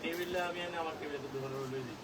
টেবিলে আমি আমার টেবিলে তো ধরে লই দিই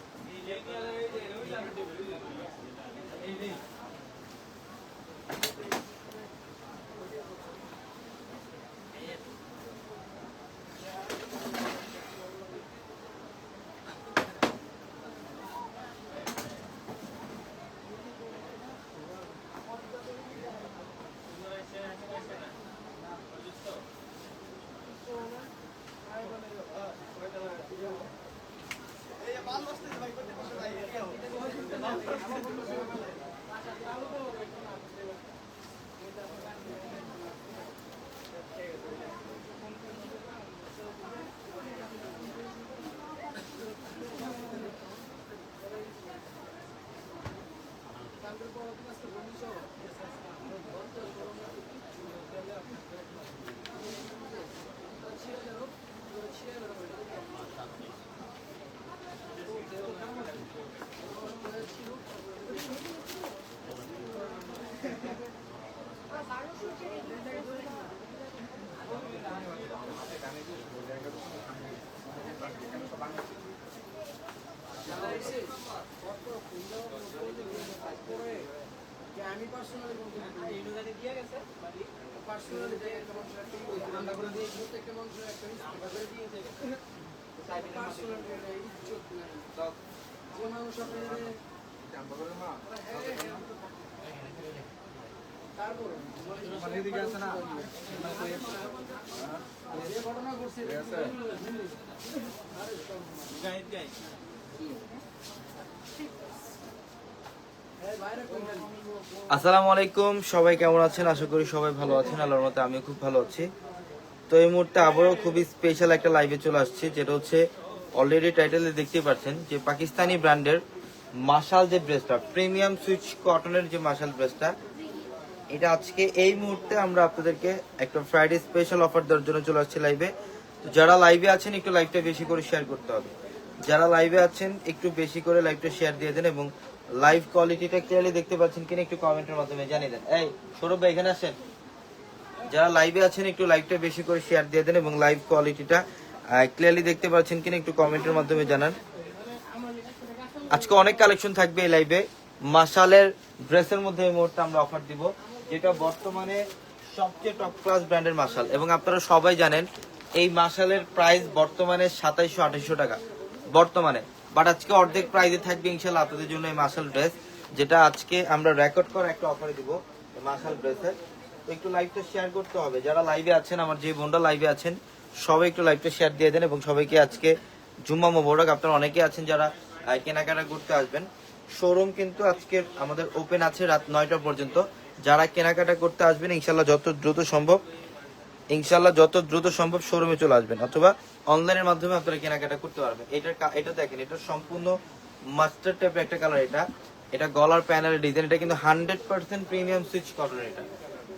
আমি পার্সোনালি ইউনিভার্সিটি দিয়ে গেছে পার্সোনালি যে একটা মানুষ ঠান্ডা করে দিয়ে প্রত্যেকটা মানুষের একটা ঠান্ডা করে দিয়েছে পার্সোনালি ইজ্জত নাই যে মানুষ আপনাদের ঠান্ডা করে না তারপর মানে এদিকে আছে না যে ঘটনা ঘটছে গাইড গাইড আসসালামু আলাইকুম, সবাই কেমন আছেন? আশা করি সবাই ভালো আছেন। আল্লাহর মতে আমিও খুব ভালো আছি। তো এই মুহূর্তে আবারও খুবই স্পেশাল একটা লাইভে চলে আসছে, যেটা হচ্ছে অলরেডি টাইটেলে দেখতে পাচ্ছেন যে পাকিস্তানি ব্র্যান্ডের মাশাল যে ড্রেসটা, প্রিমিয়াম সুইচ কটনের যে মাশাল ড্রেসটা, এটা আজকে এই মুহূর্তে আমরা আপনাদেরকে একটা ফ্রাইডে স্পেশাল অফার দেওয়ার জন্য চলে আসছি লাইভে। তো যারা লাইভে আছেন একটু লাইভটা বেশি করে শেয়ার করতে হবে। যারা লাইভে আছেন একটু বেশি করে লাইভটা শেয়ার দিয়ে দেন এবং লাইভ কোয়ালিটিটা ক্লিয়ারলি দেখতে পাচ্ছেন কিনা একটু কমেন্টের মাধ্যমে জানিয়ে দেন। এই সৌরভ ভাই এখানে আসেন। যারা লাইভে আছেন একটু লাইভটা বেশি করে শেয়ার দিয়ে দেন এবং লাইভ কোয়ালিটিটা ক্লিয়ারলি দেখতে পাচ্ছেন কিনা একটু কমেন্টের মাধ্যমে জানান। আজকে অনেক কালেকশন থাকবে এই লাইভে। মাশালের ড্রেসের মধ্যে এই মুহূর্তে আমরা অফার দিব, যেটা বর্তমানে সবচেয়ে টপ ক্লাস ব্র্যান্ডের মাশাল, এবং আপনারা সবাই জানেন এই মাশালের প্রাইস বর্তমানে 2700-2800 টাকা বর্তমানে। বাট আজকে অর্ধেক প্রাইসে থাকবে ইনশাল্লাহ আপনাদের জন্য এই মাশাল ড্রেস, যেটা আজকে আমরা রেকর্ড করে একটা অফারে দিব মাশাল ড্রেসের। তো একটু লাইভটা শেয়ার করতে হবে। যারা লাইভে আছেন, আমার যে বোনরা লাইভে আছেন সবাই একটু লাইভটা শেয়ার দিয়ে দেন এবং সবাইকে আজকে জুম্মা মোবারক। আপনারা অনেকে আছেন যারা কেনাকাটা করতে আসবেন। শোরুম কিন্তু আজকে আমাদের ওপেন আছে রাত 9টা পর্যন্ত। যারা কেনাকাটা করতে আসবেন ইনশাল্লাহ যত দ্রুত সম্ভব শোরুমে চলে আসবেন, অথবা অনলাইনের মাধ্যমে আপনারা কেনাকাটা করতে পারবেন। এটা দেখেন, এটা সম্পূর্ণ মাস্টার্ড টাইপের একটা কালার। এটা গলার প্যানেলের ডিজাইন। এটা কিন্তু 100% প্রিমিয়াম সুইচ কটনের।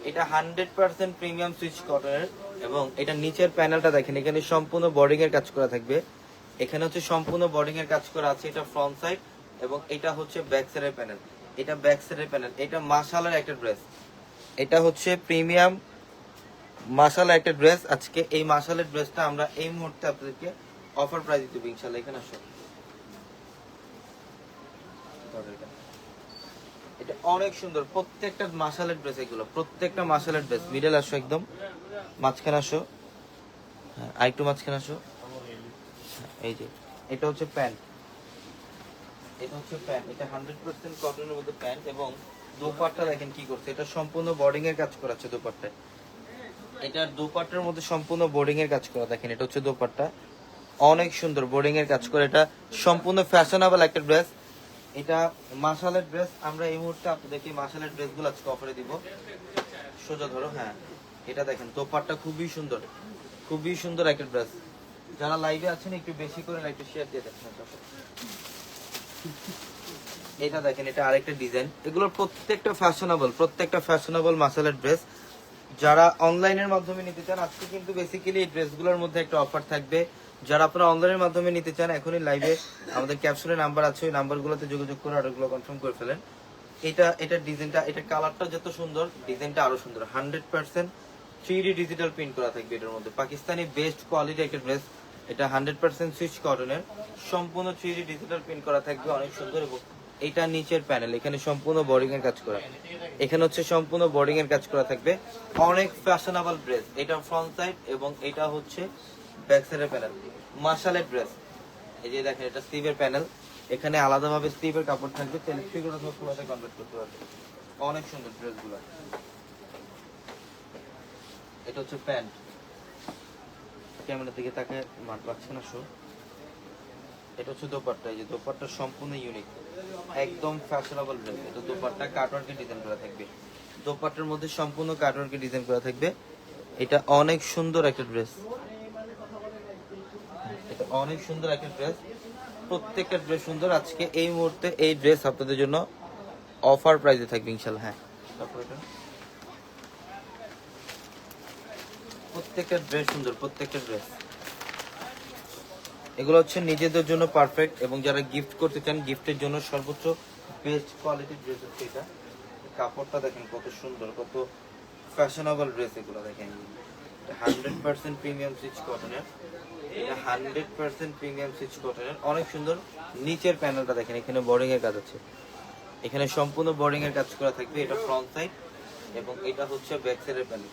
এটা 100% প্রিমিয়াম সুইচ কটনের এবং এটা নিচের প্যানেলটা দেখেন, এখানে সম্পূর্ণ বোর্ডিং এর কাজ করা থাকবে। এখানে হচ্ছে সম্পূর্ণ বোর্ডিং এর কাজ করা আছে। এটা ফ্রন্ট সাইড এবং এটা হচ্ছে ব্যাক সাইডের প্যানেল। এটা ব্যাক সাইডের প্যানেল। এটা মাশালের একটা ড্রেস। এটা হচ্ছে প্রিমিয়াম মাশালের একটা ড্রেস। আজকে এই মাশালের ড্রেসটা আমরা এই মুহূর্তে আপনাদেরকে অফার প্রাইস দিতে হবে ইনশাআল্লাহ। এখানে আসো, এটা অনেক সুন্দর প্রত্যেকটা মাশালের ড্রেস। এগুলো প্রত্যেকটা মাশালের ড্রেস। মিডল আসো, একদম মাঝখানে আসো। হ্যাঁ, আরেকটু মাঝখানে আসো। এই যে এটা হচ্ছে প্যান্ট। এটা 100% কটনের মধ্যে প্যান্ট এবং দোপাট্টা দেখেন কি করছে। এটা সম্পূর্ণ বোর্ডিং এর কাজ করা আছে দোপাট্টায়। এটার দোপাট্টার মধ্যে সম্পূর্ণ বোর্ডিং এর কাজ করা। দেখেন এটা হচ্ছে দোপাট্টা, অনেক সুন্দর বোর্ডিং এর কাজ করা। এটা সম্পূর্ণ ফ্যাশনেবল একটা ড্রেস। এটা মাশালের ড্রেস। আমরা এই মুহূর্তে আপনাদেরকে মাশালের ড্রেসগুলো আজকে অফারে দিব। সোজা ধরো। হ্যাঁ, এটা দেখেন দোপাট্টা খুবই সুন্দর একটা ড্রেস। যারা লাইভে আছেন একটু বেশি করে লাইভটা শেয়ার দিয়ে দেন। এটা দেখেন, এটা আরেকটা ডিজাইন। এগুলোর প্রত্যেকটা ফ্যাশনেবল মাশালের ড্রেস। যারা অনলাইনের মাধ্যমে নিতে চান, আজকে কিন্তু বেসিক্যালি এই ড্রেসগুলোর মধ্যে একটা অফার থাকবে। যারা আপনারা অনলাইনের মাধ্যমে নিতে চান, এখনই লাইভে আমাদের ক্যাপশনে নাম্বার আছে, ওই নাম্বারগুলোতে যোগাযোগ করে অর্ডারগুলো কনফার্ম করে ফেলেন। এটা ডিজাইনটা, এটা কালারটা যত সুন্দর, ডিজাইনটা আরো সুন্দর। 100% 3D ডিজিটাল প্রিন্ট করা থাকবে এটার মধ্যে। পাকিস্তানি বেস্ট কোয়ালিটি একটা ড্রেস। এটা 100% সুইচ কটনের, সম্পূর্ণ 3D ডিজিটাল প্রিন্ট করা থাকবে, অনেক সুন্দর। এবং এটা নিচের প্যানেল, এখানে সম্পূর্ণ বোর্ডিং এর কাজ করা, এখানে হচ্ছে সম্পূর্ণ বোর্ডিং এর কাজ করা থাকবে, অনেক ফ্যাশনেবল ড্রেস। এটা ফ্রন্ট সাইড এবং এটা হচ্ছে ব্যাক সাইডের প্যানেল, মাশালের ড্রেস। এই যে দেখেন, এটা স্লিভের প্যানেল, এখানে আলাদাভাবে স্লিভের কাপড় থাকবে, তেলফিগুলো সবসময় কনভার্ট করতে পারবে। অনেক সুন্দর ড্রেসগুলো। এটা হচ্ছে প্যান্ট, ক্যামেরার দিকে তাকে মাঠ পাচ্ছে না শো। এটা হচ্ছে দোপাট্টা, এই যে দোপাট্টা সম্পূর্ণ ইউনিক, একদম ফ্যাশনেবল ড্রেস। এটা দোপাট্টা কাটওয়ার্কে ডিজাইন করা থাকবে, দোপাট্টার মধ্যে সম্পূর্ণ কাটওয়ার্কে ডিজাইন করা থাকবে। এটা অনেক সুন্দর একটা ড্রেস, এটা অনেক সুন্দর একটা ড্রেস, প্রত্যেকটা ড্রেস সুন্দর। আজকে এই মুহূর্তে এই ড্রেস আপনাদের জন্য অফার প্রাইসে থাকবে ইনশাল্লাহ। হ্যাঁ, তারপর এটা প্রত্যেকটা ড্রেস সুন্দর, প্রত্যেকটা ড্রেস। এগুলো হচ্ছে নিজেদের জন্য পারফেক্ট, এবং যারা গিফট করতে চান, গিফটের জন্য সর্বোচ্চ বেস্ট কোয়ালিটির ড্রেস হচ্ছে এটা। কাপড়টা দেখেন কত সুন্দর, কত ফ্যাশনেবল ড্রেস। এগুলো দেখেন 100% প্রিমিয়াম সুইচ কটনের, এটা 100% প্রিমিয়াম সুইচ কটনের, অনেক সুন্দর। নিচের প্যানেলটা দেখেন, এখানে বোর্ডিং এর কাজ আছে, এখানে সম্পূর্ণ বোর্ডিং এর কাজ করা থাকবে। এটা ফ্রন্ট সাইড এবং এটা হচ্ছে ব্যাক সাইডের প্যানেল,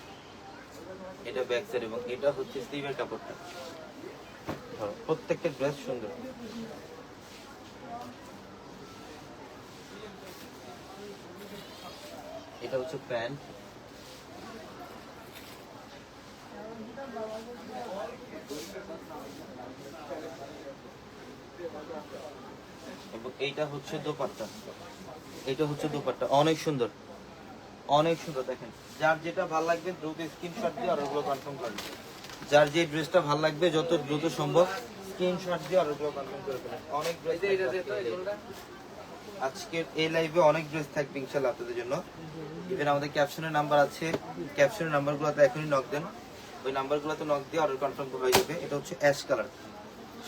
এটা ব্যাক সাইড এবং এটা হচ্ছে স্লিভের কাপড়টা। প্রত্যেকটা ড্রেস সুন্দর। এটা হচ্ছে প্যান্ট, এবং এইটা হচ্ছে দোপাট্টা, এটা হচ্ছে দোপাট্টা, অনেক সুন্দর, অনেক সুন্দর। দেখেন, যার যেটা ভালো লাগবে দ্রুত স্ক্রিনশট দিয়ে অর্ডারগুলো কনফার্ম করুন। যার যে ড্রেসটা ভালো লাগবে যত দ্রুত সম্ভব স্ক্রিনশট দিয়ে অর্ডারগুলো কনফার্ম করে ফেলেন। অনেক ড্রেস আজকের এই লাইভে, অনেক ড্রেস থাকবে ইনশাআল্লাহ আপনাদের জন্য। ইভেন আমাদের ক্যাপশনের নাম্বার আছে, ক্যাপশনের নাম্বারগুলোতে এখনই নক দেন, ওই নাম্বারগুলোতে নক দিয়ে অর্ডার কনফার্ম হয়ে যাবে। এটা হচ্ছে অ্যাশ কালার,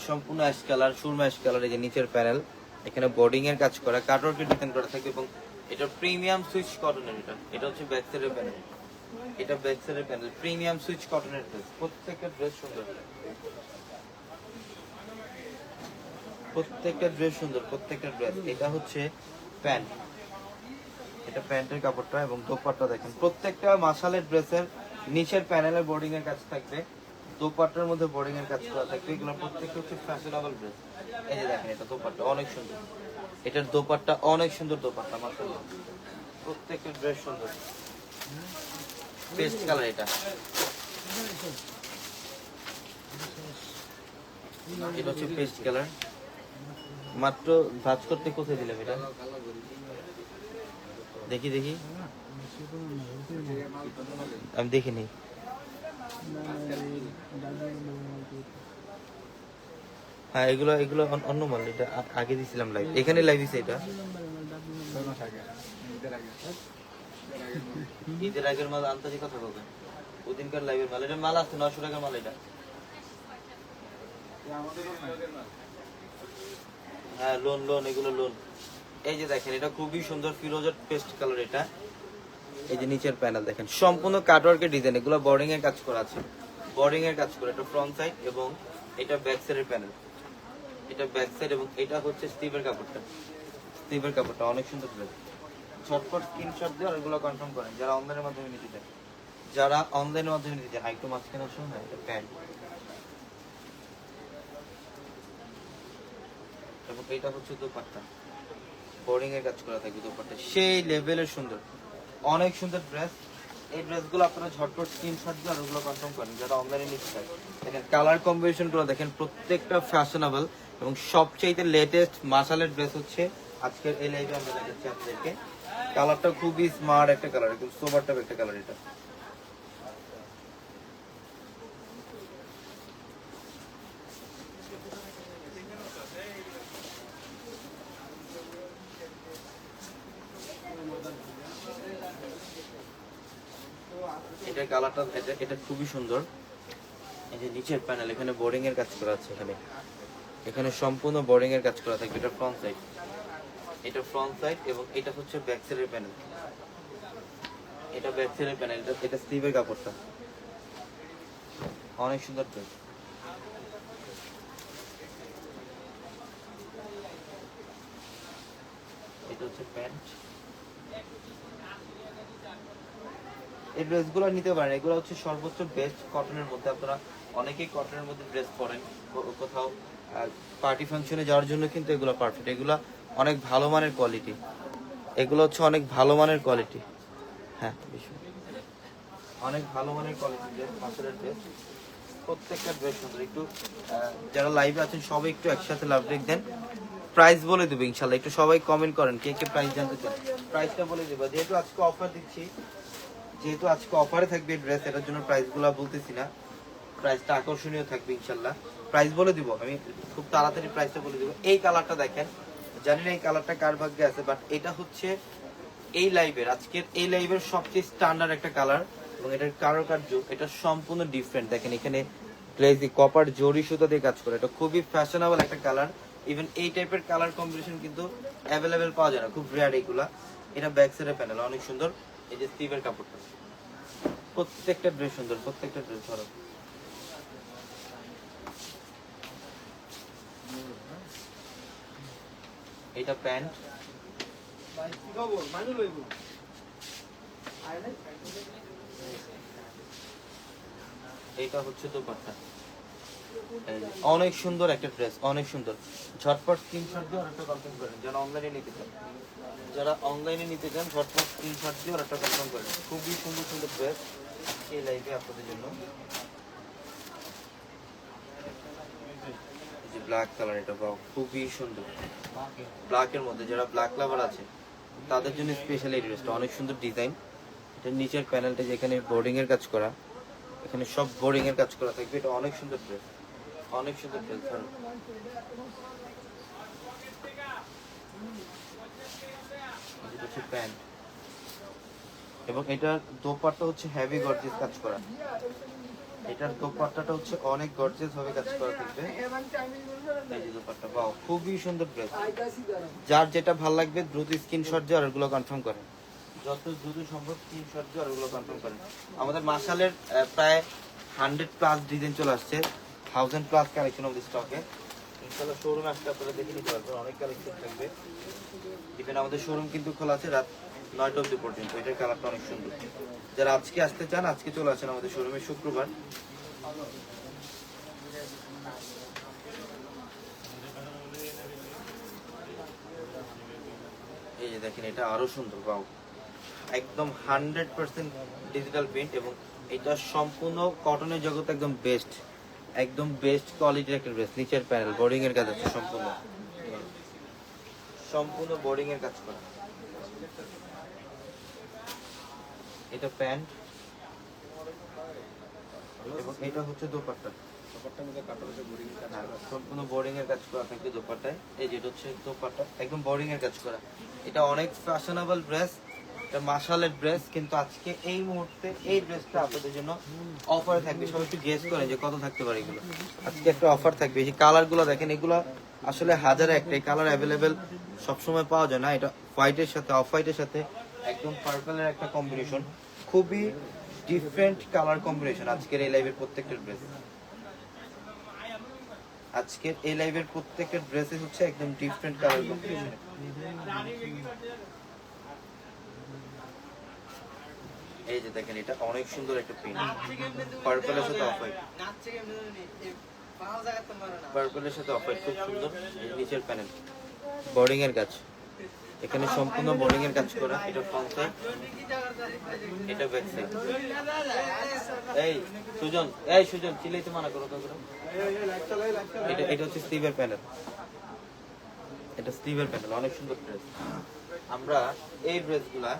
সম্পূর্ণ ash colour, Surma ash colour. এই যে নিচের প্যানেল, এখানে বোর্ডিং এর কাজ করা, কাটওয়ার্কে ডিজাইন করা থাকবে, এবং এটা প্রিমিয়াম সুইচ কটনের। এটা হচ্ছে ব্যাক সাইডের প্যানেল, এটা ব্যাক সাইডের প্যানেল, প্রিমিয়াম সুইচ কটনের ড্রেস। প্রত্যেকটা ড্রেস সুন্দর, প্রত্যেকটা ড্রেস সুন্দর, প্রত্যেকটা ড্রেস। এটা হচ্ছে প্যান্ট, এটা প্যান্টের কাপড়টা এবং দোপাট্টা দেখেন। প্রত্যেকটা মাশালের ড্রেসের নিচের প্যানেলে বোর্ডিং এর কাজ থাকবে, দোপাট্টার মধ্যে বোর্ডিং এর কাজ করা থাকবে। এগুলো প্রত্যেকটা হচ্ছে ফ্যাশনেবল ড্রেস। এই যে দেখেন, এটা দোপাট্টা অনেক সুন্দর, এটার দোপাট্টা অনেক সুন্দর, দোপাট্টা মাশাআল্লাহ, প্রত্যেকটা ড্রেস সুন্দর। পেস্ট কালার, এটা এটা হচ্ছে পেস্ট কালার। মাত্র ভাঁজ করতে কোথায় দিলাম এটা, দেখি দেখি, আমি দেখিনি। হ্যাঁ, এগুলো এগুলো অন্য মাল, এটা আগে দিছিলাম লাইভ, এখানে লাইভ দিছে। এটা ঈদের আগের মাল, আন্তাজি কথা বলবেন, ওদিনকার লাইভের মাল। এটা মাল আছে 900 টাকার মাল এটা। হ্যাঁ, লোন লোন, এগুলো লোন। এই যে দেখেন, এটা খুবই সুন্দর ফিরোজা পেস্ট কালার। এটা এই যে নিচের প্যানেল দেখেন, সম্পূর্ণ কাটওয়ার্কের ডিজাইন, এগুলো বোর্ডিং এর কাজ করা আছে, বোর্ডিং এর কাজ করা। এটা ফ্রন্ট সাইড এবং এটা ব্যাক সাইডের প্যানেল, এটা ব্যাক সাইড এবং এটা হচ্ছে স্লিভের কাপড়টা, স্লিভের কাপড়টা অনেক সুন্দর ড্রেস। ঝটপট স্ক্রিনশট দিয়ে এগুলো কনফার্ম করেন যারা অনলাইনের মাধ্যমে নিতে চান, যারা অনলাইনের মাধ্যমে নিতে চান। একটু মাঝখানে আসুন না, এটা প্যান্ট এবং এটা হচ্ছে দোপাট্টা, বোর্ডিং এর কাজ করা থাকবে দোপাট্টা, সেই লেভেলের সুন্দর, অনেক সুন্দর ড্রেস। এই ড্রেসগুলো আপনারা ঝটপট স্ক্রিনশট দিয়ে আর ওগুলো কনফার্ম করেন যারা অনলাইনে নিতে চান। দেখেন কালার কম্বিনেশনগুলো দেখেন, প্রত্যেকটা ফ্যাশনেবল এবং সবচেয়ে লেটেস্ট মাশালের ড্রেস হচ্ছে আজকের এই লাইভে আমরা দেখাচ্ছি আপনাদেরকে। কালারটা খুবই স্মার্ট একটা কালার, একদম সোবার টাইপ একটা কালার। এটা এটার কালারটা এটা খুবই সুন্দর। এই যে নিচের প্যানেল, এখানে বোর্ডিং এর কাজ করা আছে, এখানে সম্পূর্ণ বোর্ডিং এর কাজ করা থাকবে। এটা ফ্রন্ট সাইড, এটা ফ্রন্ট সাইড এবং এটা হচ্ছে ব্যাক সাইডের প্যানেল। এটা ব্যাক সাইডের প্যানেল, এটা স্লিভের কাপড়টা অনেক সুন্দর ড্রেস। এটা হচ্ছে প্যান্ট। এই ড্রেসগুলো নিতে পারেন, এগুলো হচ্ছে সর্বোচ্চ বেস্ট কটনের মধ্যে। আপনারা অনেকেই কটনের মধ্যে ড্রেস পরেন, কোথাও পার্টি ফাংশনে যাওয়ার জন্য কিন্তু এগুলো পারফেক্ট। এগুলো অনেক ভালো মানের কোয়ালিটি, এগুলো হচ্ছে অনেক ভালো মানের কোয়ালিটি। হ্যাঁ, অনেক ভালো মানের কোয়ালিটি ড্রেস, মাসের ড্রেস। প্রত্যেকটা ড্রেস সুন্দর। একটু যারা লাইভে আছেন সবাই একটু একসাথে লাভ রেখ দেন, প্রাইস বলে দেবো ইনশাল্লাহ। একটু সবাই কমেন্ট করেন কে কে প্রাইস জানতে চান, প্রাইসটা বলে দেবো। যেহেতু আজকে অফার দিচ্ছি, যেহেতু আজকে অফারে থাকবে ড্রেস, এটার জন্য প্রাইসগুলো বলতেছি না, প্রাইসটা আকর্ষণীয় থাকবে ইনশাল্লাহ। প্রাইস বলে দিব আমি, খুব তাড়াতাড়ি প্রাইসটা বলে দিব। এই কালারটা দেখেন, জানি না এই কালারটা কার ভাগ্যে আছে, বাট এটা হচ্ছে এই লাইভের, আজকের এই লাইভের সবচেয়ে স্ট্যান্ডার্ড একটা কালার এবং এটার কারুকার্য এটা সম্পূর্ণ ডিফারেন্ট। দেখেন এখানে গ্লেজি কপার জরি সুতা দিয়ে কাজ করে, এটা খুবই ফ্যাশনেবল একটা কালার। ইভেন এই টাইপের কালার কম্বিনেশন কিন্তু অ্যাভেলেবেল পাওয়া যায় না, খুব রেয়ার এগুলা। এটা ব্যাক সাইডের প্যানেল অনেক সুন্দর। এই যে স্লিভের কাপড়টা, প্রত্যেকটা ড্রেস সুন্দর, প্রত্যেকটা ড্রেস ধরো। এটা প্যান্ট, এটা হচ্ছে দোপাট্টা। অনেক সুন্দর একটা ড্রেস, অনেক সুন্দর। ঝটপট স্ক্রিনশট দিয়ে একটা কনফার্ম করেন যারা অনলাইনে নিতে চান, যারা অনলাইনে নিতে চান ঝটপট স্ক্রিনশট দিয়ে একটা কনফার্ম করেন। খুবই সুন্দর সুন্দর ড্রেস এই লাইভে আপনাদের জন্য। যে ব্ল্যাক কালার, এটা পাও খুবই সুন্দর, ব্ল্যাকের মধ্যে যারা ব্ল্যাক লাভার আছে তাদের জন্য স্পেশাল এই ড্রেসটা। অনেক সুন্দর ডিজাইন। এটা নিচের প্যানেলটা যেখানে বোর্ডিং এর কাজ করা, এখানে সব বোর্ডিং এর কাজ করা থাকবে। এটা অনেক সুন্দর ড্রেস, অনেক সুন্দর ড্রেস। এটা হচ্ছে প্যান্ট এবং এটার দোপাট্টা হচ্ছে হেভি গর্জিয়াস কাজ করা। এটার দোপাট্টাটা হচ্ছে অনেক গর্জিয়াস ভাবে কাজ করা থাকবে। এই যে দোপাট্টা, বাহ খুবই সুন্দর ড্রেস। যার যেটা ভালো লাগবে দ্রুত স্ক্রিনশট দিয়ে আর ওগুলো কনফার্ম করেন, যত দ্রুত সম্ভব স্ক্রিনশট দিয়ে আর ওগুলো কনফার্ম করেন। আমাদের মাশালের প্রায় 100+ ডিজাইন চলে আসছে, 1000+ কালেকশন আমাদের স্টকে। ইনশাআল্লাহ শোরুমে আসলে আপনারা দেখে নিতে পারবেন, অনেক কালেকশন থাকবে। ইভেন আমাদের শোরুম কিন্তু খোলা আছে রাত 9টা অবধি পর্যন্ত। এটার কালারটা অনেক সুন্দর। যারা আজকে আসতে চান আজকে চলে আসেন আমাদের শোরুমে, শুক্রবার। এই যে দেখেন, এটা আরো সুন্দর, বাউ একদম 100% ডিজিটাল প্রিন্ট এবং এটা সম্পূর্ণ কটনের জগতে একদম বেস্ট, একদম বেস্ট কোয়ালিটির একটা ড্রেস। নিচের প্যানেল বোর্ডিং এর কাজ আছে, সম্পূর্ণ বোর্ডিং এর কাজ করা। এটা প্যান্ট এবং এটা হচ্ছে দোপাট্টা, সম্পূর্ণ বোর্ডিং এর কাজ করা থাকবে দোপাট্টায়। এই যেটা হচ্ছে দোপাট্টা, একদম বোর্ডিং এর কাজ করা। এটা অনেক ফ্যাশনেবল ড্রেস, এটা মাশালের ড্রেস। কিন্তু আজকে এই মুহূর্তে এই ড্রেসটা আপনাদের জন্য অফারে থাকবে। সবাই একটু গেস করেন যে কত থাকতে পারে এগুলো। আজকে একটা অফার থাকবে। এই কালারগুলো দেখেন, এগুলো আসলে হাজারে একটা কালার অ্যাভেলেবেল সবসময় পাওয়া যায় না। এটা হোয়াইটের সাথে অফ হোয়াইটের সাথে একদম পার্পলের একটা কম্বিনেশন, খুবই ডিফারেন্ট কালার কম্বিনেশন আজকের এই লাইভের প্রত্যেকটা ড্রেস। আজকের এই লাইভের প্রত্যেকটা ড্রেসে হচ্ছে একদম ডিফারেন্ট কালার কম্বিনেশন। এই যে দেখেন, এটা অনেক সুন্দর একটা প্রিন্ট, পার্পলের সাথে অফ হোয়াইট, পার্পলের সাথে অফ হোয়াইট, খুব সুন্দর। এই নিচের প্যানেল বোর্ডিং এর কাজ, এখানে সম্পূর্ণ বোর্ডিং এর কাজ করা। এটা ফ্রন্ট সাইড, এটা ব্যাক সাইড। এই সুজন চিলাইতে মানা করো তো। এটা হচ্ছে স্লিভের প্যানেল, এটা স্লিভের প্যানেল, অনেক সুন্দর ড্রেস। আমরা এই ড্রেসগুলা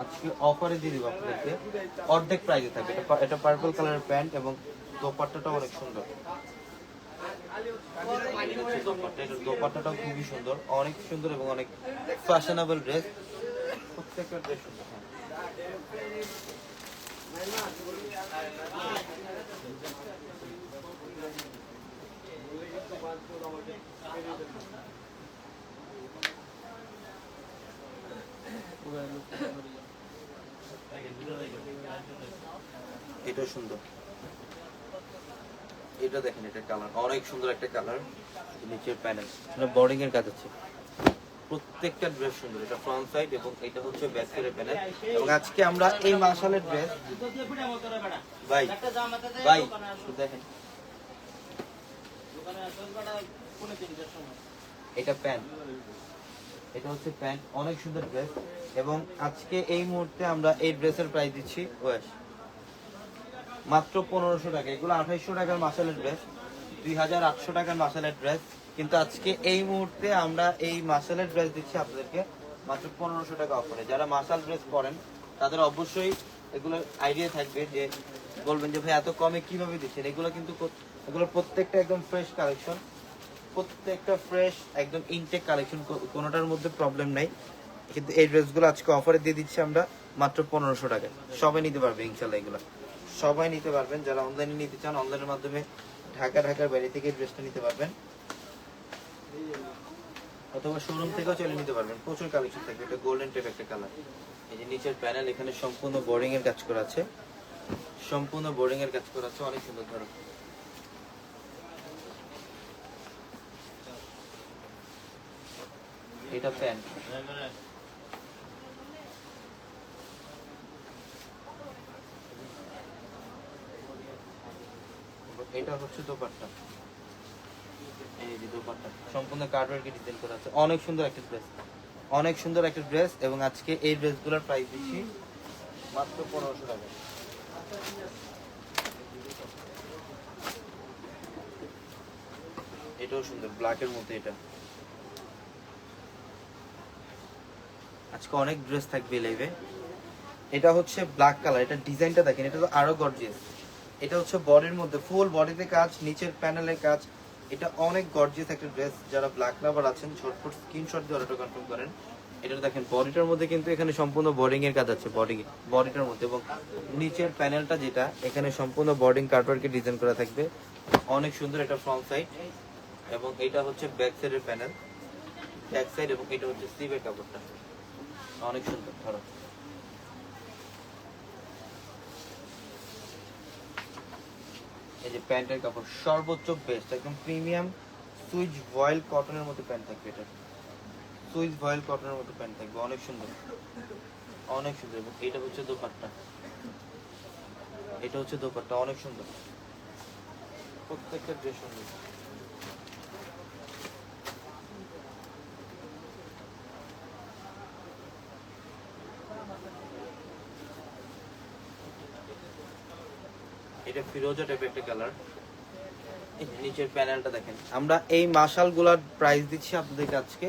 আজকে অফারে দিয়ে দিব আপনাদেরকে, অর্ধেক প্রাইসে থাকবে। এটা পার্পল কালারের প্যান্ট এবং দোপাট্টাটা অনেক সুন্দর। দোপাট্টাটাও খুবই সুন্দর, অনেক সুন্দর এবং অনেক ফ্যাশনেবল ড্রেস। প্রত্যেকটা ড্রেস সুন্দর। এটা সুন্দর, এটা দেখেন, এটা কালার অনেক সুন্দর একটা কালার। নিচের প্যানেল বোর্ডিং এর কাজ আছে, প্রত্যেকটা ড্রেস সুন্দর। এটা ফ্রন্ট সাইড এবং এটা হচ্ছে ব্যাক সাইডের প্যানেল। এবং আজকে আমরা এই মাশালের ড্রেস ভাই ভাই দেখেন, এটা প্যান্ট, এটা হচ্ছে প্যান্ট, অনেক সুন্দর ড্রেস। এবং আজকে এই মুহূর্তে আমরা এই ড্রেসের প্রাইস দিচ্ছি মাত্র 1500 টাকা। এগুলো 2800 টাকার মাসালের ড্রেস, 2800 টাকার মাসালের ড্রেস, কিন্তু আজকে এই মুহূর্তে আমরা এই মাসালের ড্রেস দিচ্ছি আপনাদেরকে মাত্র 1500 টাকা অফারে। যারা মাসাল ড্রেস পরেন তাদের অবশ্যই এগুলো আইডিয়া থাকবে, যে বলবেন যে ভাই এত কমে কিভাবে দিচ্ছেন। এগুলো কিন্তু এগুলো প্রত্যেকটা একদম ফ্রেশ কালেকশন, প্রত্যেকটা ফ্রেশ একদম ইনটেক কালেকশন, কোনোটার মধ্যে প্রবলেম নাই। কিন্তু এই ড্রেসগুলো আজকে অফারে দিয়ে দিচ্ছি আমরা মাত্র 1500 টাকায়। সবাই নিতে পারবে ইনশাল্লাহ, এগুলো সবাই নিতে পারবেন। যারা অনলাইনে নিতে চান অনলাইনের মাধ্যমে ঢাকার বাইরে থেকে ড্রেসটা নিতে পারবেন, অথবা শোরুম থেকেও চলে নিতে পারবেন। প্রচুর কালেকশন থাকবে। এটা গোল্ডেন টাইপ একটা কালার। এই যে নিচের প্যানেল, এখানে সম্পূর্ণ বোর্ডিং এর কাজ করা আছে, সম্পূর্ণ বোর্ডিং এর কাজ করা আছে, অনেক সুন্দর। ধরো এটা প্যান্ট, এটা হচ্ছে দোপাট্টা। এই যে দোপাট্টা সম্পূর্ণ কাটওয়ার্কে ডিজাইন করা আছে, অনেক সুন্দর একটা ড্রেস, অনেক সুন্দর একটা ড্রেস। এবং আজকে এই ড্রেসগুলোর প্রাইস দিচ্ছি মাত্র 1500 টাকা। এটাও সুন্দর, ব্ল্যাকের মধ্যে। এটা আজকে অনেক ড্রেস থাকবে লাইভে। এটা হচ্ছে ব্ল্যাক কালার, এটা ডিজাইনটা দেখেন, এটা তো আরো গর্জিয়াস। এটা হচ্ছে বডির মধ্যে ফুল বডিতে কাজ, নিচের প্যানেলের কাজ। এটা অনেক গর্জিয়াস একটা ড্রেস। যারা ব্ল্যাক লাভার আছেন ঝটপট স্ক্রিনশট দিয়ে অর্ডার কনফার্ম করেন। এটা দেখেন বডিটার মধ্যে কিন্তু এখানে সম্পূর্ণ বোর্ডিং এর কাজ আছে, বডিটার মধ্যে। এবং নিচের প্যানেলটা যেটা, এখানে সম্পূর্ণ বোর্ডিং কাটওয়ার্কে ডিজাইন করা থাকবে, অনেক সুন্দর। এটা ফ্রন্ট সাইড এবং এটা হচ্ছে ব্যাক সাইডের প্যানেল, ব্যাক সাইড। এবং এটা হচ্ছে স্লিভের কাপড়টা, অনেক সুন্দর। ধরো এই যে প্যান্টের কাপড় সর্বোচ্চ বেস্ট, একদম প্রিমিয়াম সুইচ ভয়েল কটনের মতো প্যান্ট থাকবে। এটা সুইচ ভয়েল কটনের মতো প্যান্ট থাকবে, অনেক সুন্দর, অনেক সুন্দর। এবং এটা হচ্ছে দোপাট্টা, এটা হচ্ছে দোপাট্টা, অনেক সুন্দর। প্রত্যেকটা ড্রেস সুন্দর। এটা ফিরোজা টাইপের একটা কালার। নিচের প্যানেলটা দেখেন। আমরা এই মাশালগুলোর প্রাইস দিচ্ছি আপনাদেরকে আজকে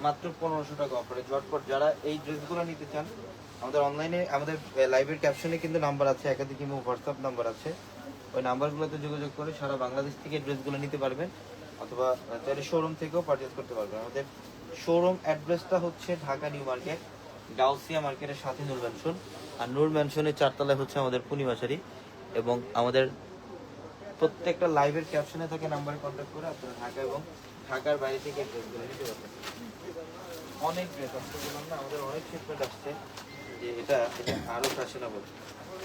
মাত্র 1500 টাকা অফারে। ঝটপট যারা এই ড্রেসগুলো নিতে চান, আমাদের অনলাইনে, আমাদের লাইভের ক্যাপশনে কিন্তু নাম্বার আছে, একাধিক কিংবা হোয়াটসঅ্যাপ নাম্বার আছে। ওই নাম্বারগুলোতে যোগাযোগ করে সারা বাংলাদেশ থেকে ড্রেসগুলো নিতে পারবেন, অথবা চাইলে শোরুম থেকেও পারচেজ করতে পারবেন। আমাদের শোরুম অ্যাড্রেসটা হচ্ছে ঢাকা নিউ মার্কেট, গাউসিয়া মার্কেটের সাথে নূর ম্যানশন। আর নূর ম্যানশনের 4 তলায় হচ্ছে আমাদের পূর্ণিমাশারি। এবং আমাদের প্রত্যেকটা লাইভের ক্যাপশনে থাকে নাম্বারে কন্ট্যাক্ট করে আপনারা ঢাকা এবং ঢাকার বাইরে থেকে ড্রেসগুলো নিতে পারবেন। অনেক ড্রেস আসছে, বললাম না আমাদের অনেক শিপমেন্ট আসছে, যে এটা আরো ফ্যাশনেবল।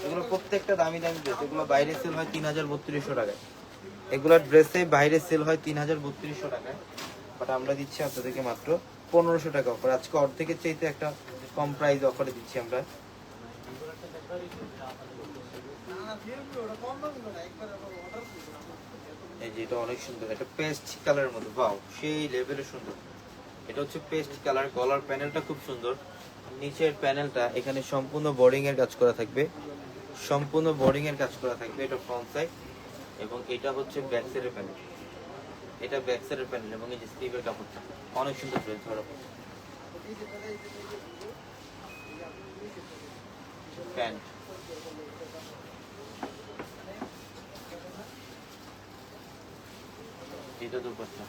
এগুলো প্রত্যেকটা দামি দামি ড্রেস, এগুলো বাইরে সেল হয় 3300 টাকায়। এগুলো ড্রেসে বাইরে সেল হয় 3300 টাকায়, বাট আমরা দিচ্ছি আপনাদেরকে মাত্র 1500 টাকা অফার। আজকে অর্ধেকের চাইতে একটা কম প্রাইস অফারে দিচ্ছি আমরা। এই যে এটা অনেক সুন্দর, এটা পেস্ট কালারের মধ্যে, ওয়াও সেই লেভেলের সুন্দর। এটা হচ্ছে পেস্ট কালার, গলার প্যানেলটা খুব সুন্দর। নিচের প্যানেলটা এখানে সম্পূর্ণ বোর্ডিং এর কাজ করা থাকবে, সম্পূর্ণ বোর্ডিং এর কাজ করা থাকবে। এটা ফ্রন্ট সাইড এবং এটা হচ্ছে ব্যাক সাইডের প্যানেল, এটা ব্যাক সাইডের প্যানেল। এবং এই যে স্লিভের কাপড়টা অনেক সুন্দর ড্রেস। ধরো প্যান্ট, এটা দুপাট্টা,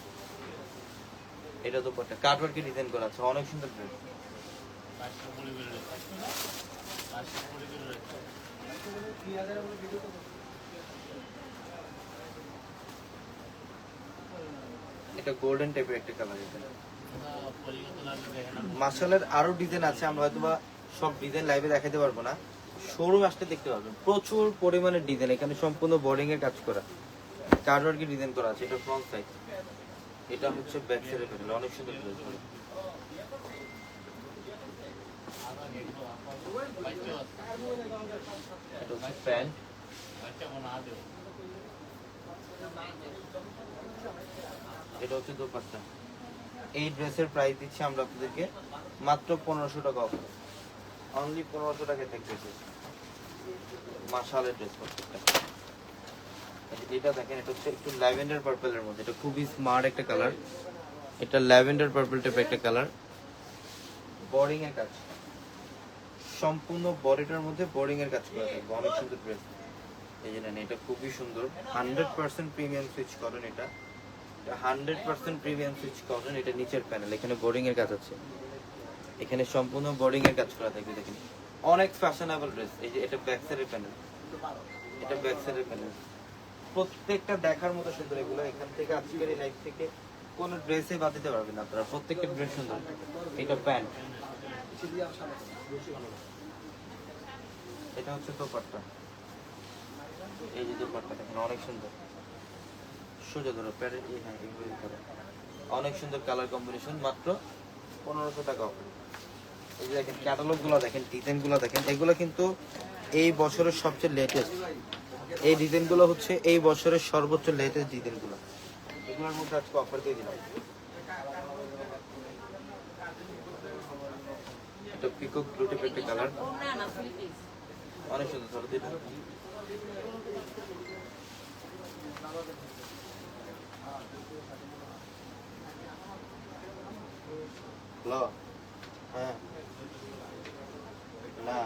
এটা দুপাট্টা কাটওয়ার্কে ডিজাইন করা আছে, অনেক সুন্দর ড্রেস। এটা গোল্ডেন টাইপের একটা কালার। এটা মাশাআল্লাহর আরো ডিজাইন আছে, আমরা হয়তো বা সব ডিজাইন লাইভে দেখাতে পারবো না, শোরুম আসতে দেখতে পারবেন। প্রচুর পরিমাণে ডিজাইন, এখানে সম্পূর্ণ বোর্ডিং এর কাজ করা, কার্ডওয়ার্কের ডিজাইন করা আছে। এটা ফ্রন্ট সাইড, এটা হচ্ছে ব্যাক সাইডের প্যানেল, অনেক সুন্দর ডিজাইন। এটা হচ্ছে প্যান্ট, এটা হচ্ছে দোপাট্টা। এই ড্রেসের প্রাইস দিচ্ছি আমরা আপনাদেরকে মাত্র 1500 টাকা অফার, অনলি 1500 টাকায় থাকবে। মাশাআল্লাহ ড্রেস প্রত্যেকটা। এটা দেখেন, এটা হচ্ছে একটু ল্যাভেন্ডার পার্পলের মধ্যে, এটা খুবই স্মার্ট একটা কালার। এটা ল্যাভেন্ডার পার্পল টাইপের একটা কালার, বোর্ডিং এর কাজ, সম্পূর্ণ বডিটার মধ্যে বোর্ডিং এর কাজ করা থাকবে, অনেক সুন্দর ড্রেস। এই যে নেন, এটা খুবই সুন্দর, 100% প্রিমিয়াম সুইচ কটন। এটা 100% প্রিমিয়াম সুইচ কটন। এটা নিচের প্যানেল, এখানে বোর্ডিং এর কাজ আছে, এখানে সম্পূর্ণ বোর্ডিং এর কাজ করা থাকবে। দেখেন অনেক ফ্যাশনেবল ড্রেস। এই যে এটা ব্যাক সাইডের প্যানেল, এটা ব্যাক সাইডের প্যানেল, প্রত্যেকটা দেখার মতো সুন্দর। এগুলো এখান থেকে আজকের এই লাইফ থেকে কোনো ড্রেসে বাদ দিতে পারবেন না আপনারা, প্রত্যেকটা ড্রেস সুন্দর। এটা প্যান্ট, এটা হচ্ছে দোপাট্টা। এই যে দোপাট্টা দেখেন অনেক সুন্দর, সোজা ধরো প্যারে, হ্যাঁ এইভাবে ধরো, অনেক সুন্দর কালার কম্বিনেশন, মাত্র 1500 টাকা অফার। এই যে দেখেন ক্যাটালগ গুলো দেখেন, ডিজাইন গুলো দেখেন, এগুলো কিন্তু এই বছরের সবচেয়ে লেটেস্ট। এই ডিজাইন গুলো হচ্ছে এই বছরের সর্বোচ্চ লেটেস্ট ডিজাইন গুলো, এগুলোর মধ্যে আজকে অফার দিয়ে দিলাম। এটা পিকক ব্লু টাইপের একটা কালার, অনেক সুন্দর। ধরো দিন হ্যাঁ না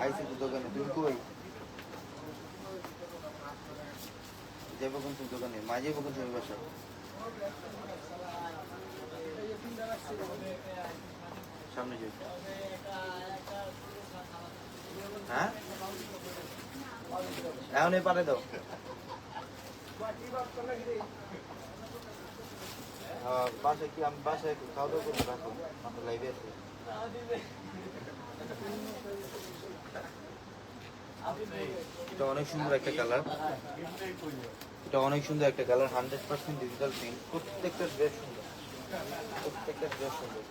আইসি তো দোকানে, তুমি কই যাবো? কোন তুমি দোকানে মাঝে কখন তুমি বাসা? সামনে যাই। হ্যাঁ এখন এই পারে দাও। বাসায় কি আমি বাসায় খাওয়া দাওয়া করবো, রাখো আমার লাইভে আছে। এটা অনেক সুন্দর একটা কালার, এটা অনেক সুন্দর একটা কালার, 100% ডিজিটাল প্রিন্ট। প্রত্যেকটা ড্রেস সুন্দর, প্রত্যেকটা ড্রেস সুন্দর।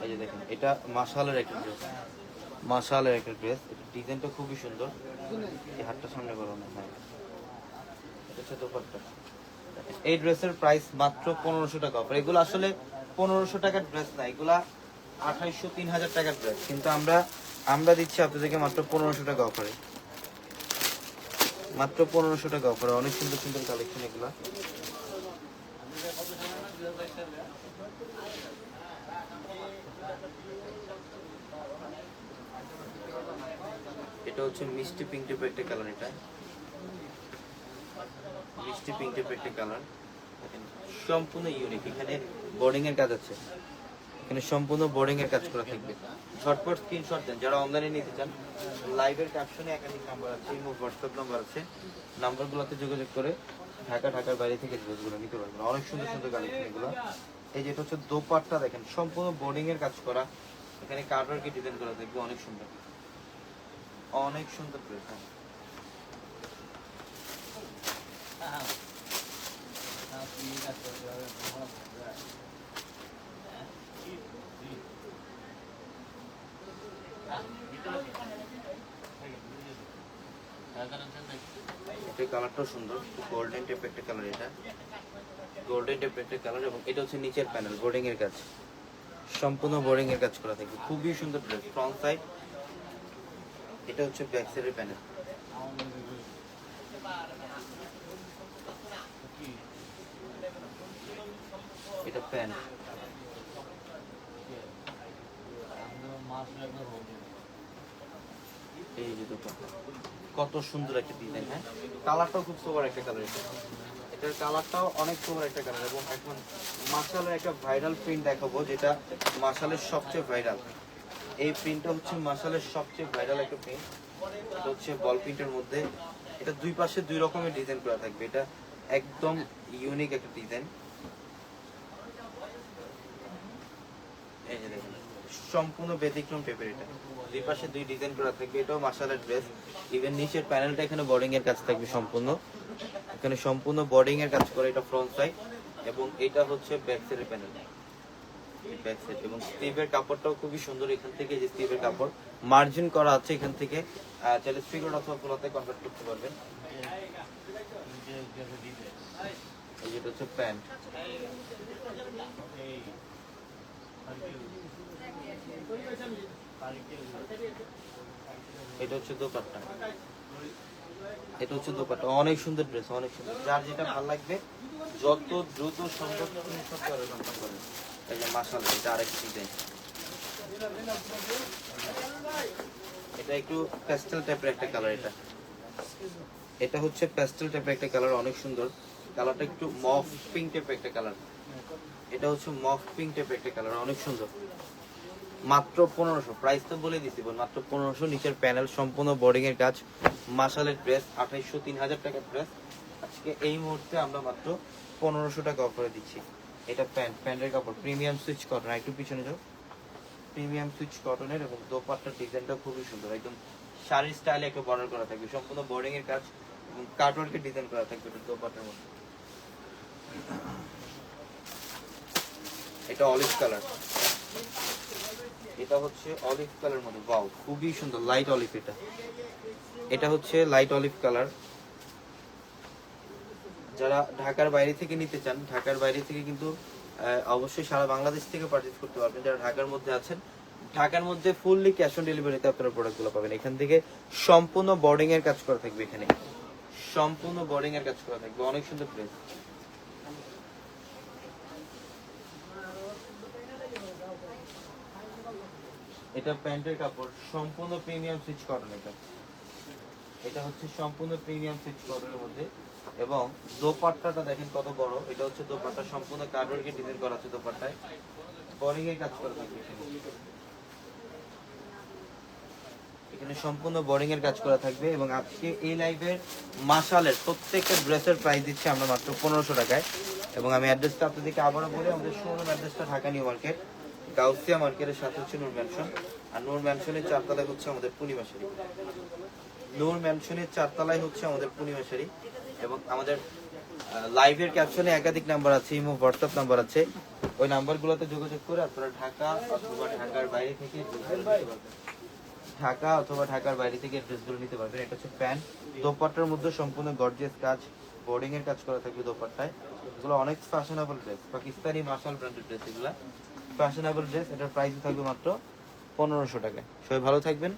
এই যে দেখেন, এটা মাশাআল্লাহর একটা ড্রেস, মাশাআল্লাহর একটা ড্রেস। এটা ডিজাইনটা খুবই সুন্দর। এই হাতটা সামনে করো না, হ্যাঁ এটা হচ্ছে দোপাট্টা। এই ড্রেসের প্রাইস মাত্র 1500 টাকা অফার। এগুলো আসলে 1500 টাকার ড্রেস না, এগুলা 2800 3000 টাকার ড্রেস, কিন্তু আমরা দিচ্ছি আপনাদেরকে মাত্র 1500 টাকা অফারে, মাত্র 1500 টাকা অফারে। অনেক সুন্দর সুন্দর কালেকশন এগুলা। এটা হচ্ছে মিষ্টি পিঙ্ক টাইপের একটা কালার, এটা মিষ্টি পিঙ্ক টাইপের একটা কালার, সম্পূর্ণ ইউনিক। এখানে বোর্ডিং এর কাজ আছে, এখানে সম্পূর্ণ বোর্ডিং এর কাজ করা থাকবে। ঝটপট স্ক্রিনশট দেন যারা অনলাইনে নিতে চান। লাইভের ক্যাপশনে একাধিক নাম্বার আছে, ইমো হোয়াটসঅ্যাপ নাম্বার আছে, নাম্বারগুলোতে যোগাযোগ করে ঢাকার বাইরে থেকে ড্রেসগুলো নিতে পারবেন। অনেক সুন্দর সুন্দর কালেকশন এগুলো। এই যেটা হচ্ছে দোপাট্টা দেখেন, সম্পূর্ণ বোর্ডিং এর কাজ করা, এখানে কার্ডওয়ার্কে ডিজাইন করা থাকবে, অনেক সুন্দর, অনেক সুন্দর ড্রেস। এটা কালারটাও সুন্দর, গোল্ডেন টাইপের একটা কালার, এটা গোল্ডেন টাইপের একটা কালার। এবং এটা হচ্ছে নিচের প্যানেল, বোর্ডিং এর কাজ, সম্পূর্ণ বোর্ডিং এর কাজ করা থাকবে, খুবই সুন্দর ড্রেস। ফ্রন্ট সাইড, এটা হচ্ছে ব্যাক সাইডের প্যানেল। এটা প্যান্ট, এই যে দোপাট্টা, কত সুন্দর একটা ডিজাইন। হ্যাঁ, কালারটাও খুব সুপার একটা কালার। এটার কালারটাও অনেক সুপার একটা কালার। এবং এখন মাশালের একটা ভাইরাল প্রিন্ট দেখাবো, যেটা মাশালের সবচেয়ে ভাইরাল। এই প্রিন্টটা হচ্ছে মাশালের সবচেয়ে ভাইরাল একটা প্রিন্ট। এটা হচ্ছে বল প্রিন্টের মধ্যে। এটা দুই পাশে দুই রকমের ডিজাইন করা থাকবে। এটা একদম ইউনিক একটা ডিজাইন। এই যে দেখেন, সম্পূর্ণ ব্যতিক্রম টাইপের। এটা দুই পাশে দুই ডিজাইন করা থাকবে। এটাও মাশালের ড্রেস। ইভেন নিচের প্যানেলটা এখানে বোর্ডিং এর কাজ থাকবে সম্পূর্ণ। এখানে সম্পূর্ণ বোর্ডিং এর কাজ করে। এটা ফ্রন্ট সাইড এবং এটা হচ্ছে ব্যাক সাইডের প্যানেল, ব্যাক সাইড। এবং স্লিভের কাপড়টাও খুবই সুন্দর। এখান থেকে যে স্লিভের কাপড় মার্জিন করা আছে, এখান থেকে চাইলে স্পিকার অথবা পোলাতে কনভার্ট করতে পারবেন। এই যেটা হচ্ছে প্যান্ট। এটা হচ্ছে দোপাট্টা। এটা হচ্ছে দোপাট্টা। অনেক সুন্দর ড্রেস, অনেক সুন্দর। যার যেটা ভালো লাগবে যত দ্রুত সম্ভব স্ক্রিনশট করে কনফার্ম করেন। এই যে মাশাআল্লাহ, এটা আরেক ডিজাইন। এটা একটু প্যাস্টেল টাইপের একটা কালার। এটা হচ্ছে প্যাস্টেল টাইপের একটা কালার, অনেক সুন্দর। কালারটা একটু মফ পিঙ্ক টাইপের একটা কালার। এটা হচ্ছে মফ পিঙ্ক টাইপের একটা কালার, অনেক সুন্দর। মাত্র 1500, প্রাইস তো বলে দিছি, মাত্র 1500। নিচের প্যানেল সম্পূর্ণ বোর্ডিং এর কাজ। মাশালের ড্রেস 2800, 3000 টাকার ড্রেস আজকে এই মুহূর্তে আমরা মাত্র 1500 টাকা অফারে দিচ্ছি। এটা প্যান্টের কাপড় প্রিমিয়াম সুইচ কটন। একটু পিছনে যাও। প্রিমিয়াম সুইচ কটনের এবং দোপাট্টার ডিজাইনটা খুবই সুন্দর। একদম শাড়ির স্টাইলে একটা বর্ডার করা থাকবে। সম্পূর্ণ বোর্ডিং এর কাজ এবং কাটওয়ার্কের ডিজাইন করা থাকবে এটা দোপাট্টার মধ্যে। এটা অলিভ কালার। এটা হচ্ছে অলিভ কালার মধ্যে, ওয়াও খুবই সুন্দর, লাইট অলিভ। এটা হচ্ছে লাইট অলিভ কালার। যারা ঢাকার বাইরে থেকে নিতে চান, ঢাকার বাইরে থেকে কিন্তু অবশ্যই সারা বাংলাদেশ থেকে পারচেজ করতে পারবেন। যারা ঢাকার মধ্যে আছেন, ঢাকার মধ্যে ফুললি ক্যাশ অন ডেলিভারিতে আপনারা প্রোডাক্টগুলো পাবেন। এখান থেকে সম্পূর্ণ বোর্ডিং এর কাজ করা থাকবে। এখানে সম্পূর্ণ বোর্ডিং এর কাজ করা থাকবে, অনেক সুন্দর ড্রেস। এটা প্যান্টের কাপড় সম্পূর্ণ প্রিমিয়াম সুইচ কটন। এটা হচ্ছে সম্পূর্ণ প্রিমিয়াম সুইচ কটনের মধ্যে। এবং দোপাট্টাটা দেখেন কত বড়। এটা হচ্ছে দোপাট্টা, সম্পূর্ণ কাটওয়ার্কের ডিজাইন করা আছে দোপাট্টায়। বোর্ডিং এর কাজ করা থাকবে এখানে সম্পূর্ণ বোর্ডিং এর কাজ করা থাকবে। এবং আজকে এই লাইভের মাশালের প্রত্যেকটা ড্রেসের প্রাইস দিচ্ছি আমরা মাত্র 1500 টাকায়। এবং আমি অ্যাড্রেসটা আপনাদেরকে আবারও বলি, আমাদের শোরুম অ্যাড্রেসটা ঢাকা নিউ মার্কেট, গাউসিয়া মার্কেটের সাথে হচ্ছে নূর ম্যানশন। আর নূর ম্যানশনের 4 তলায় হচ্ছে আমাদের পূর্ণিমা শাড়ি। নূর ম্যানশনের 4 তলায় হচ্ছে আমাদের পূর্ণিমা শাড়ি। এবং আমাদের লাইভের ক্যাপশনে একাধিক নাম্বার আছে, ইমো হোয়াটসঅ্যাপ নাম্বার আছে। ওই নাম্বারগুলোতে যোগাযোগ করে আপনারা ঢাকা অথবা ঢাকার বাইরে থেকে ঢাকার বাইরে থেকে ড্রেসগুলো নিতে পারবেন। এটা হচ্ছে প্যান্ট। দোপাট্টার মধ্যে সম্পূর্ণ গর্জিয়াস কাজ, বোর্ডিং এর কাজ করা থাকবে দোপাট্টায়। এগুলো অনেক ফ্যাশনেবল ড্রেস, পাকিস্তানি মাশাল ব্র্যান্ডের ড্রেস। এগুলা ফ্যাশনেবল ড্রেস। এটার প্রাইস থাকবে মাত্র 1500 টাকা। সবাই ভালো থাকবেন,